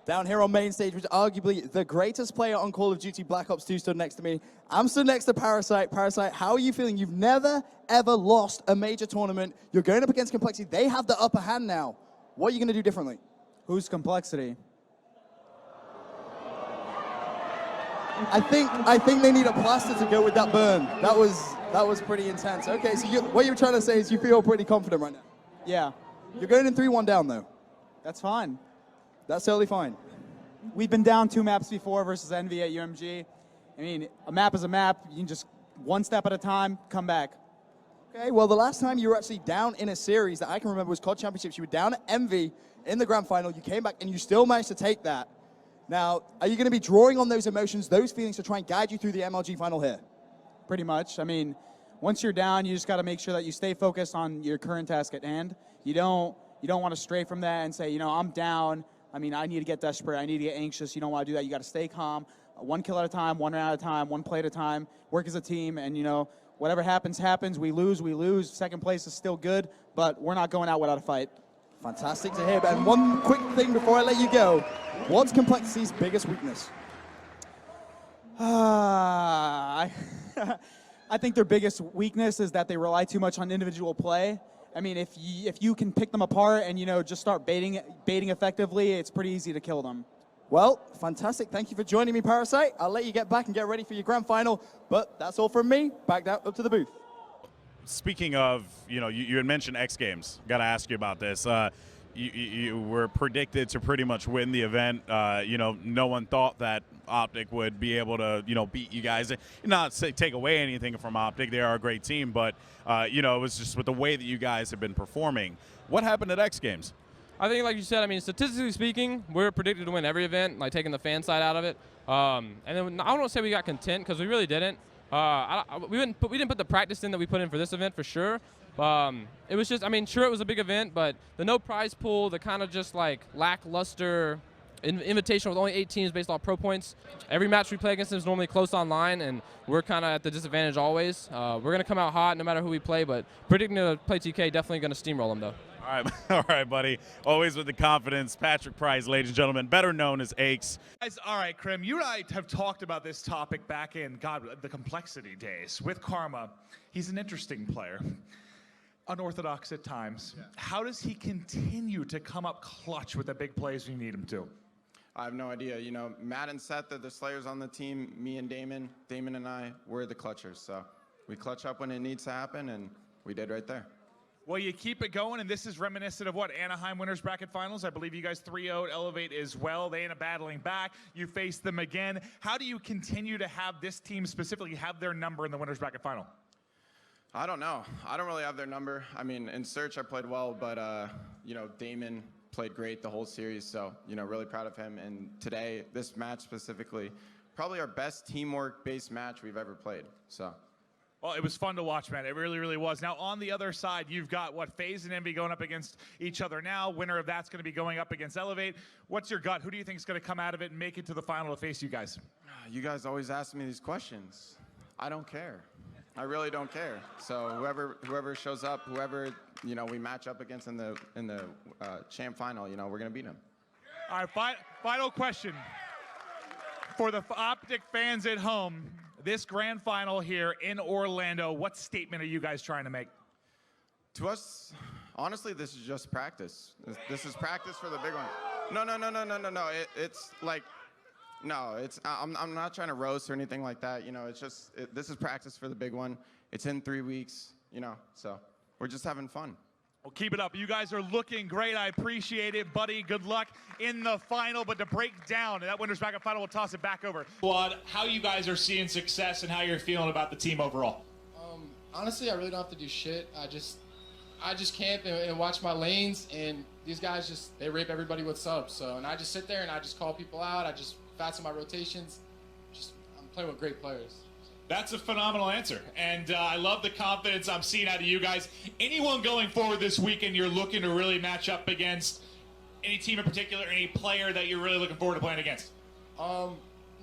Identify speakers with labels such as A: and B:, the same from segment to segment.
A: Down here on main stage, which is arguably the greatest player on Call of Duty Black Ops 2 stood next to me. I'm stood next to Parasite. Parasite, how are you feeling? You've never, ever lost a major tournament. You're going up against Complexity. They have the upper hand now. What are you going to do differently?
B: Who's Complexity?
A: I think they need a plaster to go with that burn. That was pretty intense. Okay, so what you're trying to say is you feel pretty confident right now.
B: Yeah.
A: You're going in 3-1 down, though.
B: That's fine.
A: That's totally fine.
B: We've been down 2 maps before versus Envy at UMG. I mean, a map is a map. You can just one step at a time, come back.
A: Okay, well, the last time you were actually down in a series that I can remember was COD Championships. You were down at Envy in the grand final. You came back, and you still managed to take that. Now, are you going to be drawing on those emotions, those feelings to try and guide you through the MLG final here?
B: Pretty much. I mean, once you're down, you just got to make sure that you stay focused on your current task at hand. You don't want to stray from that and say, I'm down. I mean, I need to get desperate. I need to get anxious. You don't want to do that. You got to stay calm. 1 kill at a time, 1 round at a time, 1 play at a time. Work as a team, and whatever happens, happens. We lose. Second place is still good, but we're not going out without a fight.
A: Fantastic to hear. And one quick thing before I let you go. What's Complexity's biggest weakness?
B: I think their biggest weakness is that they rely too much on individual play. I mean, if you can pick them apart and just start baiting effectively, it's pretty easy to kill them.
A: Well, fantastic. Thank you for joining me, Parasite. I'll let you get back and get ready for your grand final. But that's all from me. Back down up to the booth.
C: Speaking of, you had mentioned X Games. Got to ask you about this. You were predicted to pretty much win the event. No one thought that Optic would be able to, beat you guys. Not say take away anything from Optic. They are a great team, but, it was just with the way that you guys have been performing. What happened at X Games?
D: I think, like you said, I mean, statistically speaking, we're predicted to win every event, like taking the fan side out of it. And then I don't want to say we got content because we really didn't. We didn't put the practice in that we put in for this event for sure. It was just, sure it was a big event, but the no prize pool, the kind of just like lackluster invitation with only 8 teams based off pro points. Every match we play against them is normally close online, and we're kind of at the disadvantage always. We're going to come out hot no matter who we play, but predicting to play TK, definitely going to steamroll them though.
C: All right, buddy. Always with the confidence. Patrick Price, ladies and gentlemen, better known as Aches.
E: Guys, all right, Krim, you and I have talked about this topic back in, the Complexity days with Karma. He's an interesting player. Unorthodox at times. Yeah. How does he continue to come up clutch with the big plays when you need him to?
F: I have no idea. Matt and Seth are the slayers on the team. Me and Damon and I, we're the clutchers. So we clutch up when it needs to happen, and we did right there.
E: Well, you keep it going, and this is reminiscent of what? Anaheim Winners Bracket Finals. I believe you guys 3-0'd Elevate as well. They end up battling back. You face them again. How do you continue to have this team specifically have their number in the Winners Bracket Final?
F: I don't know. I don't really have their number. I mean, in Search, I played well, but, Damon played great the whole series, so, really proud of him. And today, this match specifically, probably our best teamwork-based match we've ever played, so.
E: Well, it was fun to watch, man. It really, really was. Now, on the other side, you've got, FaZe and Envy going up against each other now. Winner of that's going to be going up against Elevate. What's your gut? Who do you think is going to come out of it and make it to the final to face you guys?
F: You guys always ask me these questions. I don't care. I really don't care. So whoever shows up, whoever, we match up against in the champ final, we're going to beat them.
E: All right, final question. For the Optic fans at home, this grand final here in Orlando, what statement are you guys trying to make?
F: To us, honestly, this is just practice. This is practice for the big one. No. It's like, no, I'm not trying to roast or anything like that. It's just, this is practice for the big one. It's in 3 weeks, so we're just having fun.
E: Well, keep it up. You guys are looking great. I appreciate it, buddy. Good luck in the final. But to break down that Winners Bracket Final, we'll toss it back over. Squad, how you guys are seeing success and how you're feeling about the team overall?
G: Honestly, I really don't have to do shit. I just camp and watch my lanes, and these guys they rape everybody with subs. So, and I just sit there and I just call people out. I just fasten my rotations. I'm playing with great players.
E: That's a phenomenal answer, and I love the confidence I'm seeing out of you guys. Anyone going forward this weekend you're looking to really match up against? Any team in particular, any player that you're really looking forward to playing against?
G: Nah,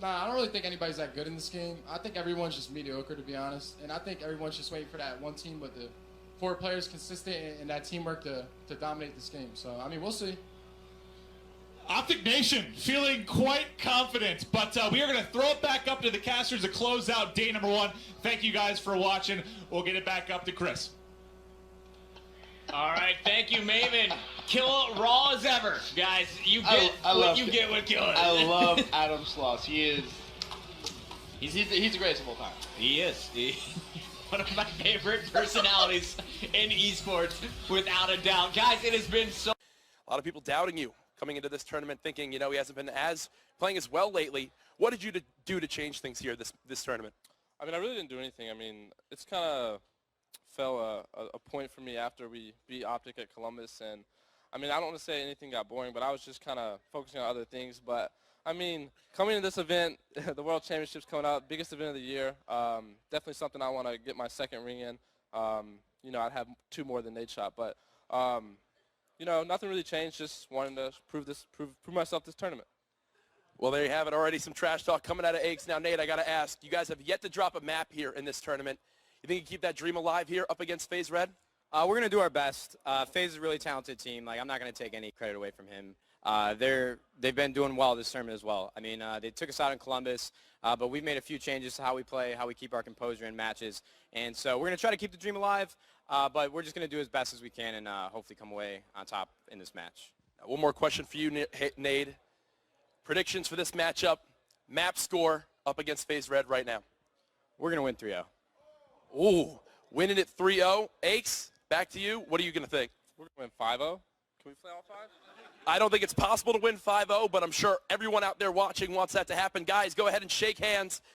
G: I don't really think anybody's that good in this game. I think everyone's just mediocre, to be honest, and I think everyone's just waiting for that one team with the 4 players consistent and that teamwork to dominate this game. So, we'll see.
E: Optic Nation feeling quite confident, but we are going to throw it back up to the casters to close out day number 1. Thank you guys for watching. We'll get it back up to Chris.
H: All right, thank you, Maven. Kill it raw as ever, guys. You get what you get with Kill It.
I: I love Adam Sloss. He's the greatest of all time.
H: He is. One of my favorite personalities in esports, without a doubt. Guys, it has been so...
J: A lot of people doubting you coming into this tournament, thinking, you know, he hasn't been playing as well lately. What did you do to change things here this tournament?
K: I mean, I really didn't do anything. I mean, it's kind of fell a point for me after we beat Optic at Columbus. And, I mean, I don't want to say anything got boring, but I was just kind of focusing on other things. But, I mean, coming to this event, the World Championships coming out, biggest event of the year, definitely something I want to get my second ring in. You know, I'd have 2 more than Nate shot. But, you know, nothing really changed, just wanting to prove myself this tournament.
J: Well, there you have it already, some trash talk coming out of Eggs. Now, Nate, I got to ask, you guys have yet to drop a map here in this tournament. You think you can keep that dream alive here up against FaZe Red?
L: We're going to do our best. FaZe is a really talented team. Like, I'm not going to take any credit away from him. They've been doing well this tournament as well. I mean, they took us out in Columbus, but we've made a few changes to how we play, how we keep our composure in matches. And so we're going to try to keep the dream alive, but we're just going to do as best as we can and hopefully come away on top in this match.
J: One more question for you, Nate. Predictions for this matchup, map score up against FaZe Red right now.
L: We're going to win 3-0.
J: Ooh, winning it 3-0. Aches, back to you. What are you going to think?
K: We're going to win 5-0. Can we play all 5?
J: I don't think it's possible to win 5-0, but I'm sure everyone out there watching wants that to happen. Guys, go ahead and shake hands.